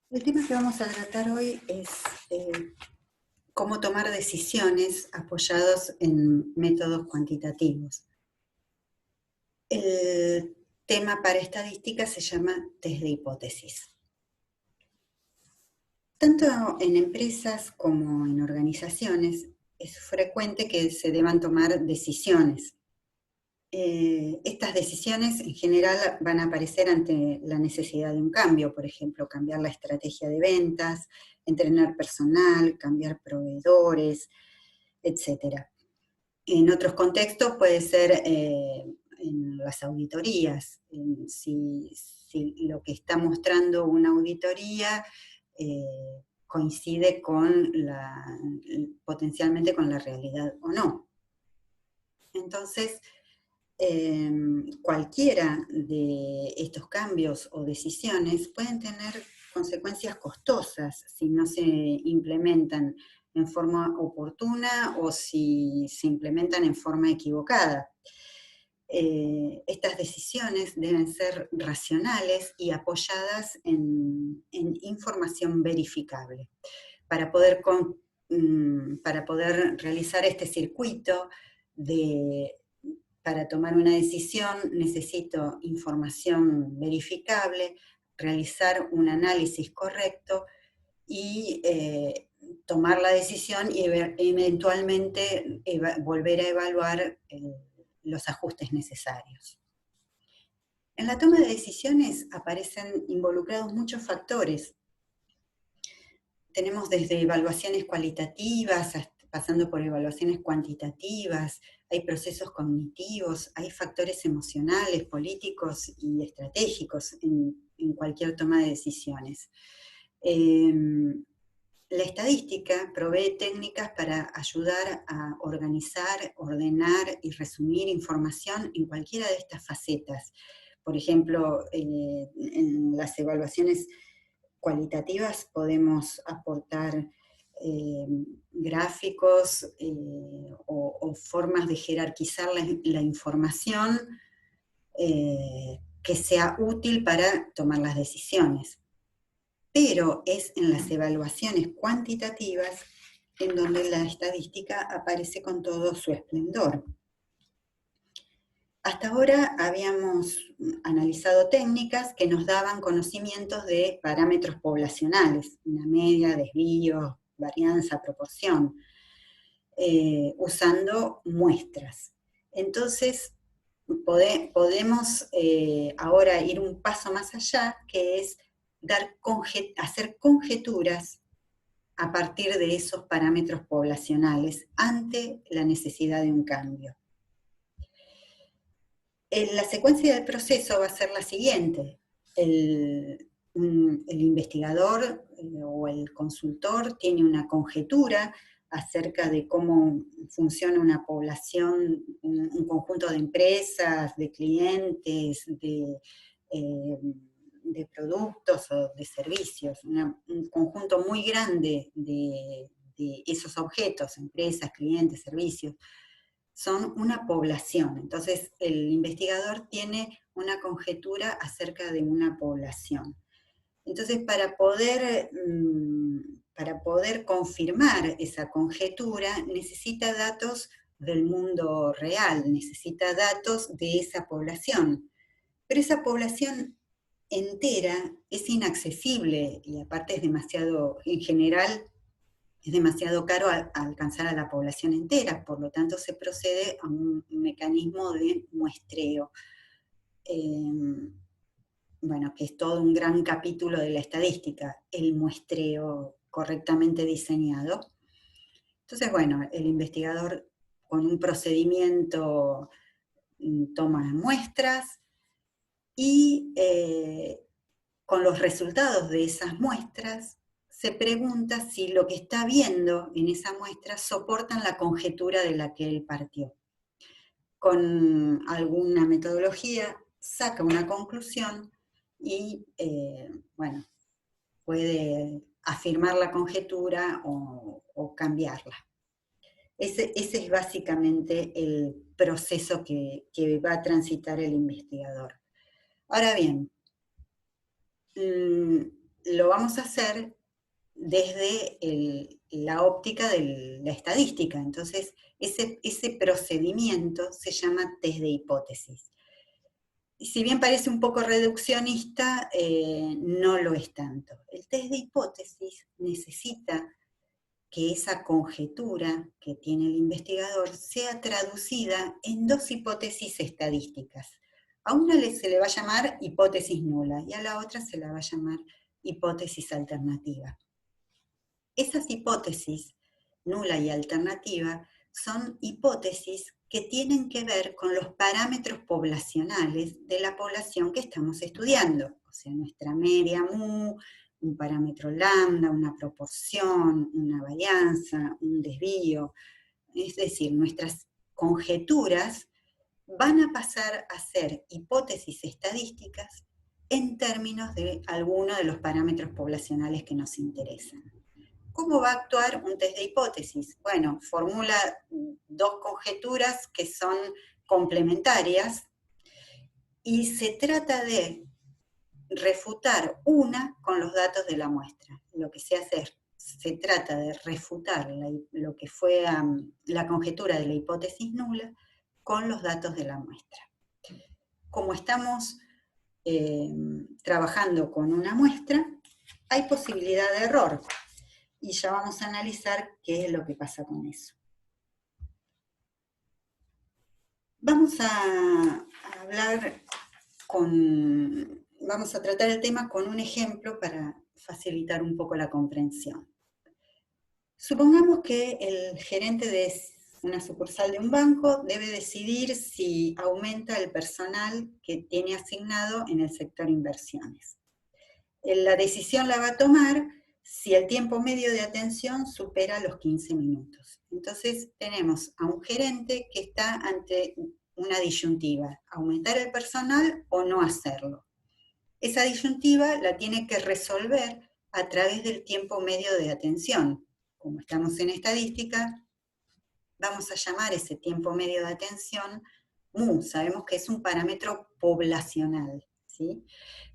El tema que vamos a tratar hoy es cómo tomar decisiones apoyados en métodos cuantitativos. El tema para estadística se llama test de hipótesis. Tanto en empresas como en organizaciones es frecuente que se deban tomar decisiones. Estas decisiones en general van a aparecer ante la necesidad de un cambio, por ejemplo, cambiar la estrategia de ventas, entrenar personal, cambiar proveedores, etc. En otros contextos puede ser en las auditorías, si lo que está mostrando una auditoría coincide potencialmente con la realidad o no. Entonces, cualquiera de estos cambios o decisiones pueden tener consecuencias costosas si no se implementan en forma oportuna o si se implementan en forma equivocada. Estas decisiones deben ser racionales y apoyadas en información verificable para poder, para poder realizar este circuito para tomar una decisión necesito información verificable, realizar un análisis correcto y tomar la decisión y eventualmente volver a evaluar los ajustes necesarios. En la toma de decisiones aparecen involucrados muchos factores. Tenemos desde evaluaciones cualitativas, pasando por evaluaciones cuantitativas, hay procesos cognitivos, hay factores emocionales, políticos y estratégicos en cualquier toma de decisiones. La estadística provee técnicas para ayudar a organizar, ordenar y resumir información en cualquiera de estas facetas. Por ejemplo, en las evaluaciones cualitativas podemos aportar gráficos o formas de jerarquizar la información que sea útil para tomar las decisiones. Pero es en las evaluaciones cuantitativas en donde la estadística aparece con todo su esplendor. Hasta ahora habíamos analizado técnicas que nos daban conocimientos de parámetros poblacionales, una media, desvío, varianza, proporción, usando muestras. Entonces, podemos ahora ir un paso más allá, que es hacer conjeturas a partir de esos parámetros poblacionales ante la necesidad de un cambio. La secuencia del proceso va a ser la siguiente. El investigador o el consultor tiene una conjetura acerca de cómo funciona una población, un conjunto de empresas, de clientes, de productos o de servicios, un conjunto muy grande de esos objetos, empresas, clientes, servicios, son una población. Entonces, el investigador tiene una conjetura acerca de una población. Entonces, para poder confirmar esa conjetura, necesita datos del mundo real, necesita datos de esa población. Pero esa población entera es inaccesible y aparte es demasiado, en general, es demasiado caro alcanzar a la población entera, por lo tanto se procede a un mecanismo de muestreo. Bueno, que es todo un gran capítulo de la estadística, el muestreo correctamente diseñado. Entonces, bueno, el investigador con un procedimiento toma muestras y con los resultados de esas muestras se pregunta si lo que está viendo en esa muestra soportan la conjetura de la que él partió. Con alguna metodología saca una conclusión y, bueno, puede afirmar la conjetura o cambiarla. Ese es básicamente el proceso que va a transitar el investigador. Ahora bien, lo vamos a hacer desde la óptica de la estadística. Entonces, ese procedimiento se llama test de hipótesis. Y si bien parece un poco reduccionista, no lo es tanto. El test de hipótesis necesita que esa conjetura que tiene el investigador sea traducida en dos hipótesis estadísticas. A una se le va a llamar hipótesis nula y a la otra se la va a llamar hipótesis alternativa. Esas hipótesis, nula y alternativa, son hipótesis que tienen que ver con los parámetros poblacionales de la población que estamos estudiando, o sea, nuestra media mu, un parámetro lambda, una proporción, una varianza, un desvío. Es decir, nuestras conjeturas van a pasar a ser hipótesis estadísticas en términos de alguno de los parámetros poblacionales que nos interesan. ¿Cómo va a actuar un test de hipótesis? Bueno, formula dos conjeturas que son complementarias y se trata de refutar una con los datos de la muestra. Lo que se hace es, se trata de refutar lo que fue la conjetura de la hipótesis nula con los datos de la muestra. Como estamos trabajando con una muestra, hay posibilidad de error. Y ya vamos a analizar qué es lo que pasa con eso. Vamos a tratar el tema con un ejemplo para facilitar un poco la comprensión. Supongamos que el gerente de una sucursal de un banco debe decidir si aumenta el personal que tiene asignado en el sector inversiones. La decisión la va a tomar si el tiempo medio de atención supera los 15 minutos. Entonces tenemos a un gerente que está ante una disyuntiva, aumentar el personal o no hacerlo. Esa disyuntiva la tiene que resolver a través del tiempo medio de atención. Como estamos en estadística, vamos a llamar ese tiempo medio de atención mu, sabemos que es un parámetro poblacional, ¿sí?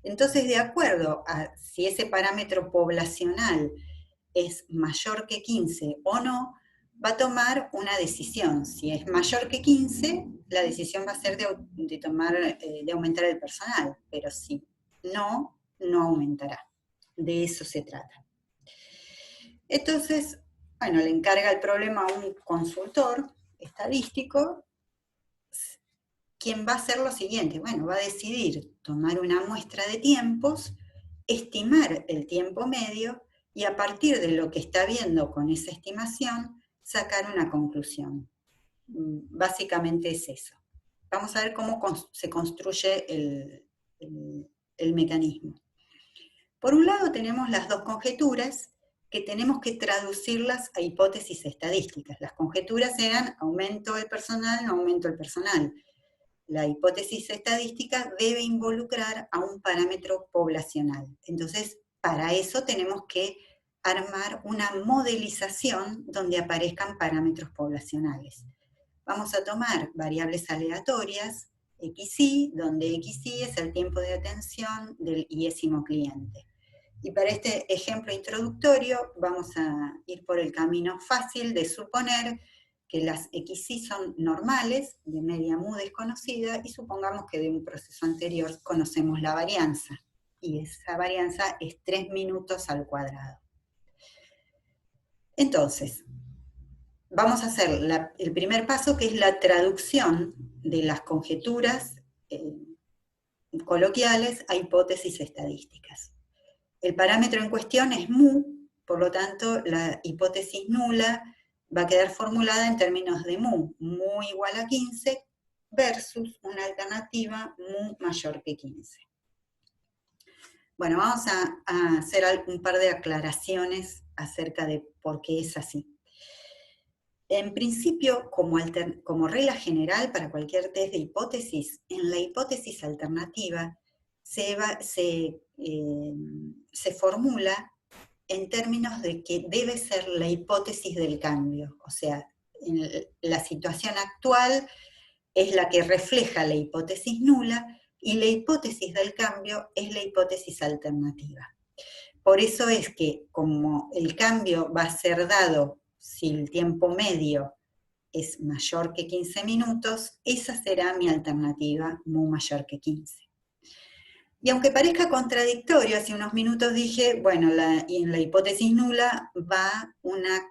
Entonces, de acuerdo a si ese parámetro poblacional es mayor que 15 o no, va a tomar una decisión. Si es mayor que 15, la decisión va a ser de aumentar el personal, pero si no, no aumentará. De eso se trata. Entonces, bueno, le encarga el problema a un consultor estadístico, quien va a hacer lo siguiente, bueno, va a decidir tomar una muestra de tiempos, estimar el tiempo medio y a partir de lo que está viendo con esa estimación, sacar una conclusión. Básicamente es eso. Vamos a ver cómo se construye el mecanismo. Por un lado tenemos las dos conjeturas que tenemos que traducirlas a hipótesis estadísticas. Las conjeturas eran aumento del personal, no aumento el personal. La hipótesis estadística debe involucrar a un parámetro poblacional. Entonces, para eso tenemos que armar una modelización donde aparezcan parámetros poblacionales. Vamos a tomar variables aleatorias, XY, donde XY es el tiempo de atención del iésimo cliente. Y para este ejemplo introductorio vamos a ir por el camino fácil de suponer que las XY son normales, de media mu desconocida, y supongamos que de un proceso anterior conocemos la varianza, y esa varianza es 3 minutos al cuadrado. Entonces, vamos a hacer el primer paso, que es la traducción de las conjeturas coloquiales a hipótesis estadísticas. El parámetro en cuestión es mu, por lo tanto, la hipótesis nula va a quedar formulada en términos de mu igual a 15 versus una alternativa mu mayor que 15. Bueno, vamos a hacer un par de aclaraciones acerca de por qué es así. En principio, como regla general para cualquier test de hipótesis, en la hipótesis alternativa se formula en términos de que debe ser la hipótesis del cambio. O sea, la situación actual es la que refleja la hipótesis nula y la hipótesis del cambio es la hipótesis alternativa. por eso es que como el cambio va a ser dado si el tiempo medio es mayor que 15 minutos, esa será mi alternativa mu mayor que 15. Y aunque parezca contradictorio, hace unos minutos dije, bueno, en la hipótesis nula va una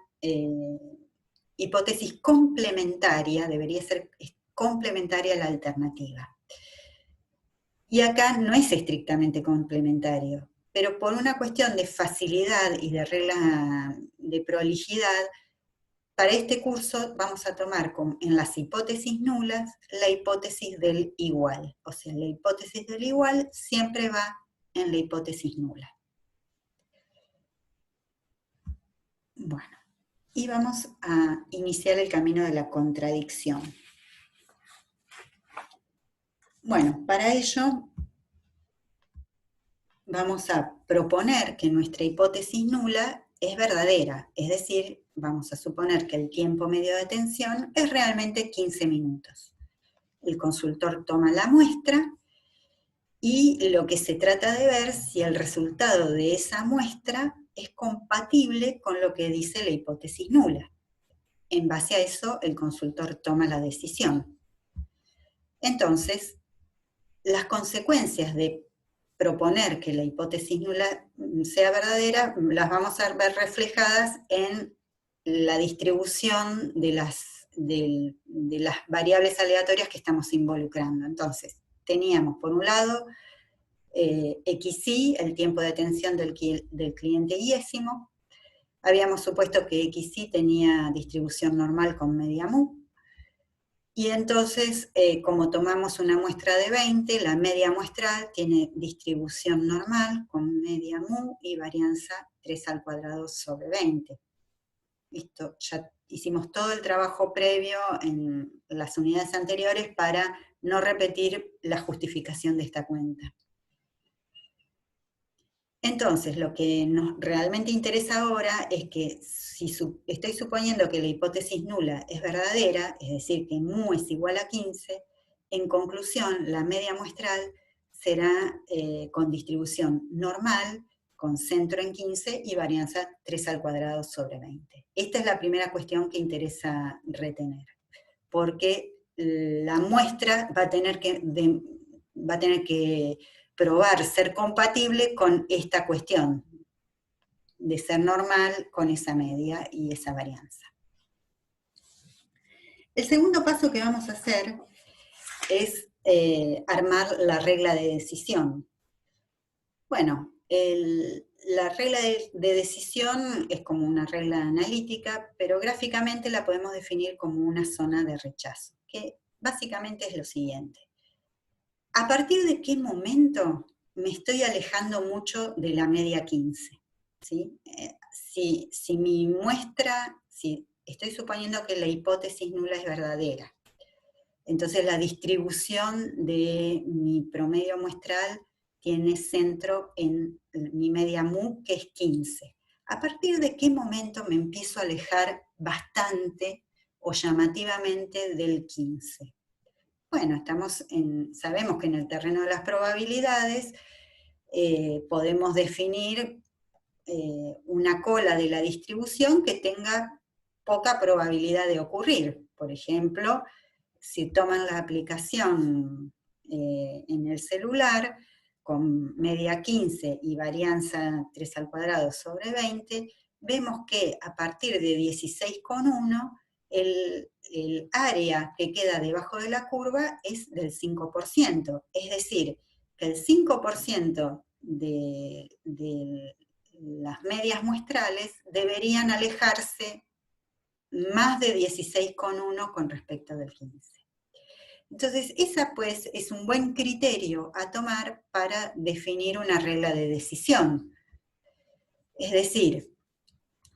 hipótesis complementaria, debería ser complementaria a la alternativa. Y acá no es estrictamente complementario, pero por una cuestión de facilidad y de regla de prolijidad, para este curso vamos a tomar en las hipótesis nulas la hipótesis del igual. O sea, la hipótesis del igual siempre va en la hipótesis nula. Bueno, y vamos a iniciar el camino de la contradicción. Bueno, para ello vamos a proponer que nuestra hipótesis nula es verdadera, es decir, vamos a suponer que el tiempo medio de atención es realmente 15 minutos. El consultor toma la muestra y lo que se trata de ver si el resultado de esa muestra es compatible con lo que dice la hipótesis nula. En base a eso, el consultor toma la decisión. Entonces, las consecuencias de proponer que la hipótesis nula sea verdadera las vamos a ver reflejadas en la distribución de las variables aleatorias que estamos involucrando. Entonces, teníamos por un lado XY, el tiempo de atención del cliente iésimo. Habíamos supuesto que XY tenía distribución normal con media mu. Y entonces, como tomamos una muestra de 20, la media muestral tiene distribución normal con media mu y varianza 3 al cuadrado sobre 20. Listo, ya hicimos todo el trabajo previo en las unidades anteriores para no repetir la justificación de esta cuenta. Entonces, lo que nos realmente interesa ahora es que si estoy suponiendo que la hipótesis nula es verdadera, es decir, que mu es igual a 15, en conclusión, la media muestral será con distribución normal, con centro en 15 y varianza 3 al cuadrado sobre 20. Esta es la primera cuestión que interesa retener, porque la muestra va a tener que probar ser compatible con esta cuestión de ser normal con esa media y esa varianza. El segundo paso que vamos a hacer es armar la regla de decisión. Bueno, la regla de decisión es como una regla analítica, pero gráficamente la podemos definir como una zona de rechazo, que básicamente es lo siguiente. ¿A partir de qué momento me estoy alejando mucho de la media 15? ¿Sí? Si mi muestra, si estoy suponiendo que la hipótesis nula es verdadera, entonces la distribución de mi promedio muestral tiene centro en mi media mu, que es 15. ¿A partir de qué momento me empiezo a alejar bastante o llamativamente del 15? Bueno, sabemos que en el terreno de las probabilidades podemos definir una cola de la distribución que tenga poca probabilidad de ocurrir. Por ejemplo, si toman la aplicación en el celular con media 15 y varianza 3 al cuadrado sobre 20, vemos que a partir de 16,1 el área que queda debajo de la curva es del 5%, es decir, que el 5% de las medias muestrales deberían alejarse más de 16,1 con respecto del 15. Entonces, esa pues es un buen criterio a tomar para definir una regla de decisión. Es decir,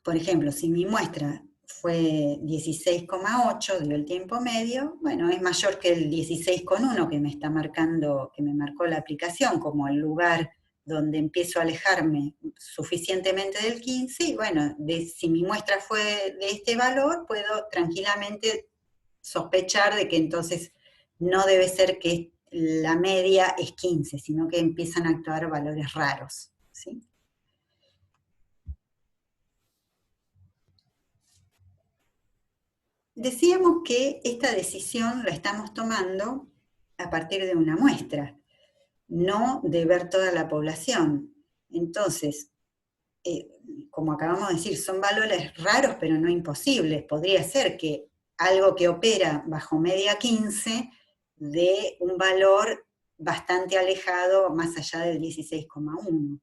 por ejemplo, si mi muestra fue 16,8 dio el tiempo medio, bueno, es mayor que el 16,1 que me está marcando, que me marcó la aplicación como el lugar donde empiezo a alejarme suficientemente del 15, y bueno, si mi muestra fue de este valor, puedo tranquilamente sospechar de que entonces no debe ser que la media es 15, sino que empiezan a actuar valores raros, ¿sí? decíamos que esta decisión la estamos tomando a partir de una muestra, no de ver toda la población. Entonces, como acabamos de decir, son valores raros pero no imposibles. Podría ser que algo que opera bajo media 15 dé un valor bastante alejado más allá del 16,1.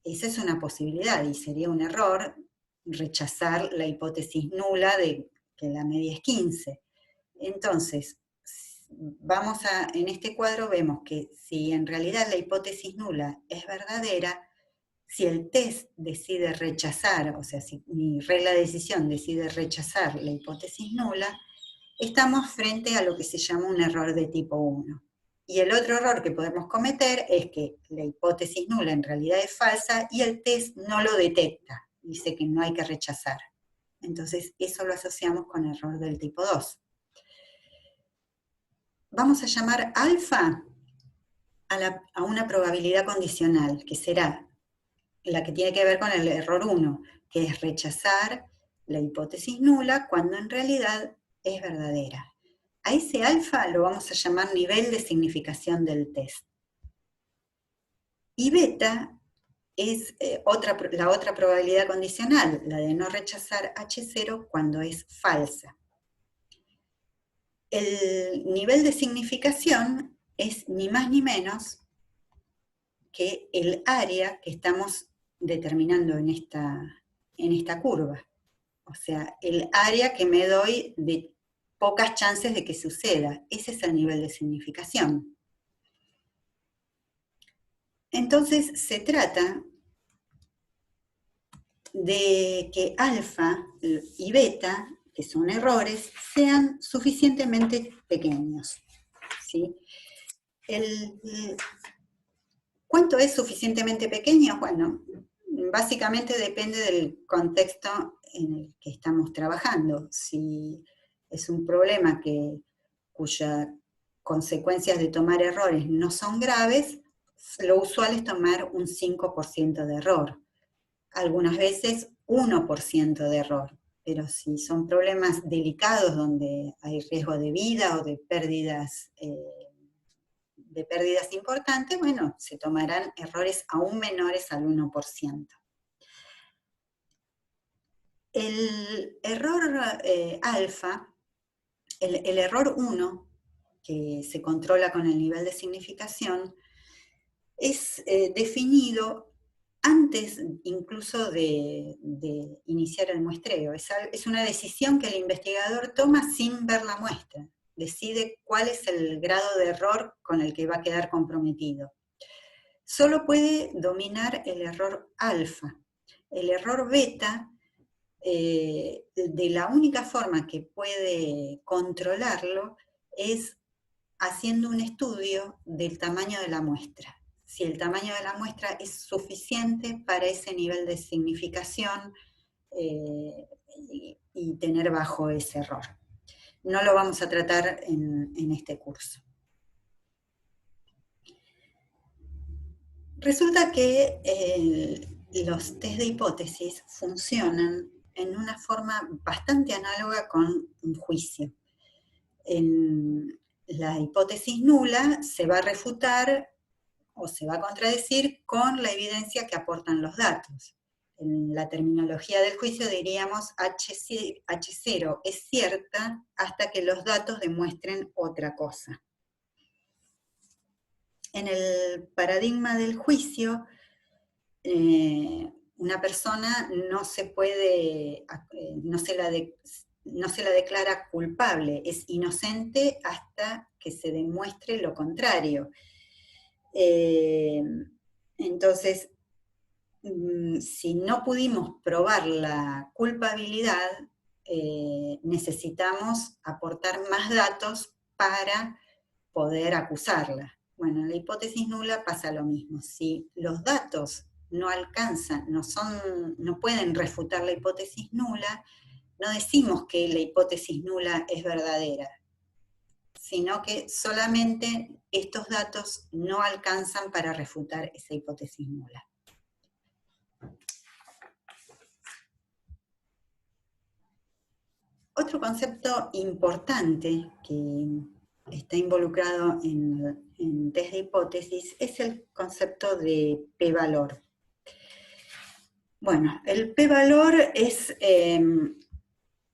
Esa es una posibilidad y sería un error rechazar la hipótesis nula de que la media es 15. Entonces, en este cuadro vemos que si en realidad la hipótesis nula es verdadera, si el test decide rechazar, o sea, si mi regla de decisión decide rechazar la hipótesis nula, estamos frente a lo que se llama un error de tipo 1. Y el otro error que podemos cometer es que la hipótesis nula en realidad es falsa y el test no lo detecta, dice que no hay que rechazar. Entonces, eso lo asociamos con error del tipo 2. Vamos a llamar alfa a una probabilidad condicional, que será la que tiene que ver con el error 1, que es rechazar la hipótesis nula cuando en realidad es verdadera. A ese alfa lo vamos a llamar nivel de significación del test. Y beta es la otra probabilidad condicional, la de no rechazar H0 cuando es falsa. El nivel de significación es ni más ni menos que el área que estamos determinando en esta curva. O sea, el área que me doy de pocas chances de que suceda. Ese es el nivel de significación. Entonces, se trata de que alfa y beta, que son errores, sean suficientemente pequeños. ¿Sí? ¿Cuánto es suficientemente pequeño? Bueno, básicamente depende del contexto en el que estamos trabajando. Si es un problema cuyas consecuencias de tomar errores no son graves, lo usual es tomar un 5% de error. Algunas veces 1% de error. Pero si son problemas delicados donde hay riesgo de vida o de pérdidas importantes, bueno, se tomarán errores aún menores al 1%. El error alfa, el error 1, que se controla con el nivel de significación, es definido antes incluso de iniciar el muestreo. Es una decisión que el investigador toma sin ver la muestra. Decide cuál es el grado de error con el que va a quedar comprometido. Solo puede dominar el error alfa. El error beta, de la única forma que puede controlarlo es haciendo un estudio del tamaño de la muestra. Si el tamaño de la muestra es suficiente para ese nivel de significación y tener bajo ese error. No lo vamos a tratar en este curso. Resulta que los test de hipótesis funcionan en una forma bastante análoga con un juicio. En la hipótesis nula se va a refutar o se va a contradecir con la evidencia que aportan los datos. En la terminología del juicio diríamos H0 es cierta hasta que los datos demuestren otra cosa. En el paradigma del juicio, una persona no se la declara culpable, es inocente hasta que se demuestre lo contrario. Entonces, si no pudimos probar la culpabilidad, necesitamos aportar más datos para poder acusarla. Bueno, en la hipótesis nula pasa lo mismo. Si los datos no alcanzan, no pueden refutar la hipótesis nula, no decimos que la hipótesis nula es verdadera, sino que solamente estos datos no alcanzan para refutar esa hipótesis nula. Otro concepto importante que está involucrado en test de hipótesis es el concepto de p-valor. Bueno, el p-valor es,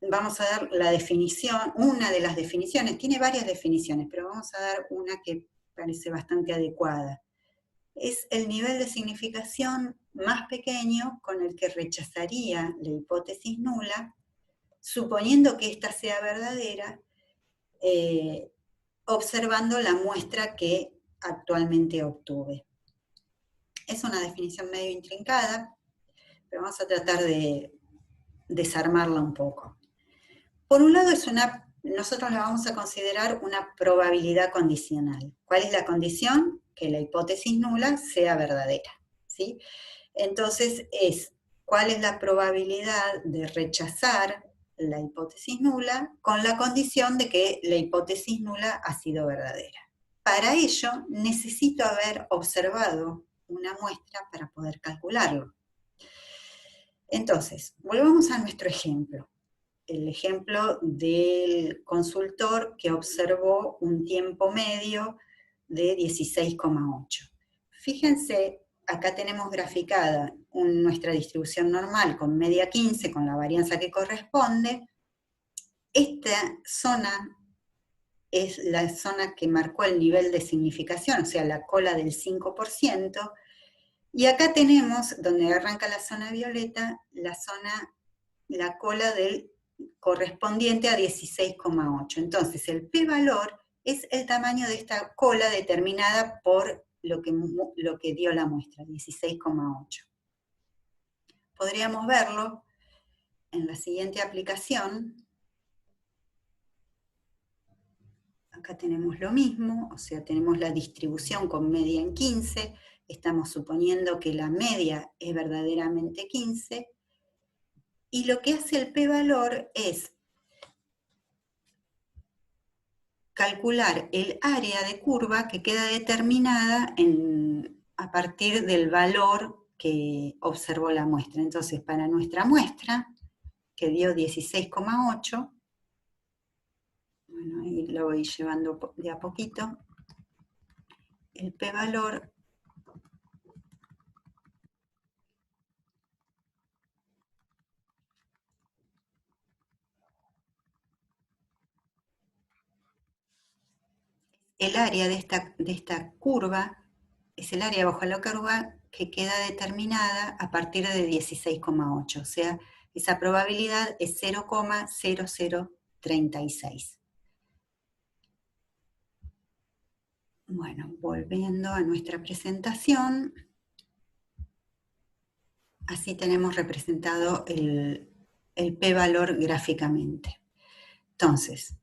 vamos a dar la definición, una de las definiciones, tiene varias definiciones, pero vamos a dar una que parece bastante adecuada. Es el nivel de significación más pequeño con el que rechazaría la hipótesis nula, suponiendo que ésta sea verdadera, observando la muestra que actualmente obtuve. Es una definición medio intrincada, pero vamos a tratar de desarmarla un poco. Por un lado, nosotros la vamos a considerar una probabilidad condicional. ¿Cuál es la condición? Que la hipótesis nula sea verdadera, ¿sí? Entonces, ¿cuál es la probabilidad de rechazar la hipótesis nula con la condición de que la hipótesis nula ha sido verdadera? Para ello, necesito haber observado una muestra para poder calcularlo. Entonces, volvamos a nuestro ejemplo. El ejemplo del consultor que observó un tiempo medio de 16,8. Fíjense, acá tenemos graficada nuestra distribución normal con media 15, con la varianza que corresponde. Esta zona es la zona que marcó el nivel de significación, o sea, la cola del 5%, y acá tenemos, donde arranca la zona violeta, la cola del correspondiente a 16,8. Entonces, el p-valor es el tamaño de esta cola determinada por lo que dio la muestra, 16,8. Podríamos verlo en la siguiente aplicación. Acá tenemos lo mismo, o sea, tenemos la distribución con media en 15, estamos suponiendo que la media es verdaderamente 15, y lo que hace el p-valor es calcular el área de curva que queda determinada a partir del valor que observó la muestra. Entonces, para nuestra muestra, que dio 16,8, bueno, ahí lo voy llevando de a poquito, el p-valor el área de esta curva es el área bajo la curva que queda determinada a partir de 16,8, o sea, esa probabilidad es 0,0036. Bueno, volviendo a nuestra presentación, así tenemos representado el p-valor gráficamente. Entonces,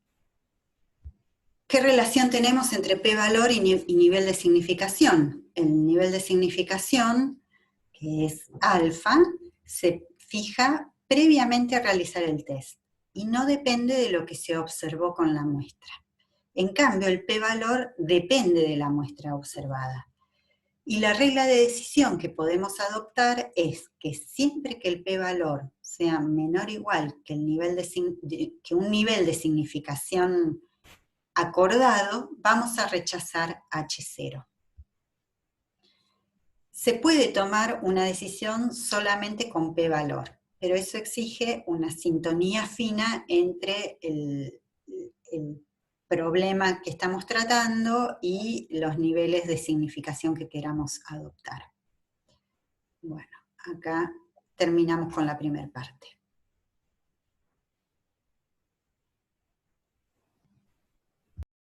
¿qué relación tenemos entre p-valor y nivel de significación? El nivel de significación, que es alfa, se fija previamente a realizar el test y no depende de lo que se observó con la muestra. En cambio, el p-valor depende de la muestra observada. Y la regla de decisión que podemos adoptar es que siempre que el p-valor sea menor o igual que un nivel de significación acordado, vamos a rechazar H0. Se puede tomar una decisión solamente con p-valor, pero eso exige una sintonía fina entre el problema que estamos tratando y los niveles de significación que queramos adoptar. Bueno, acá terminamos con la primera parte.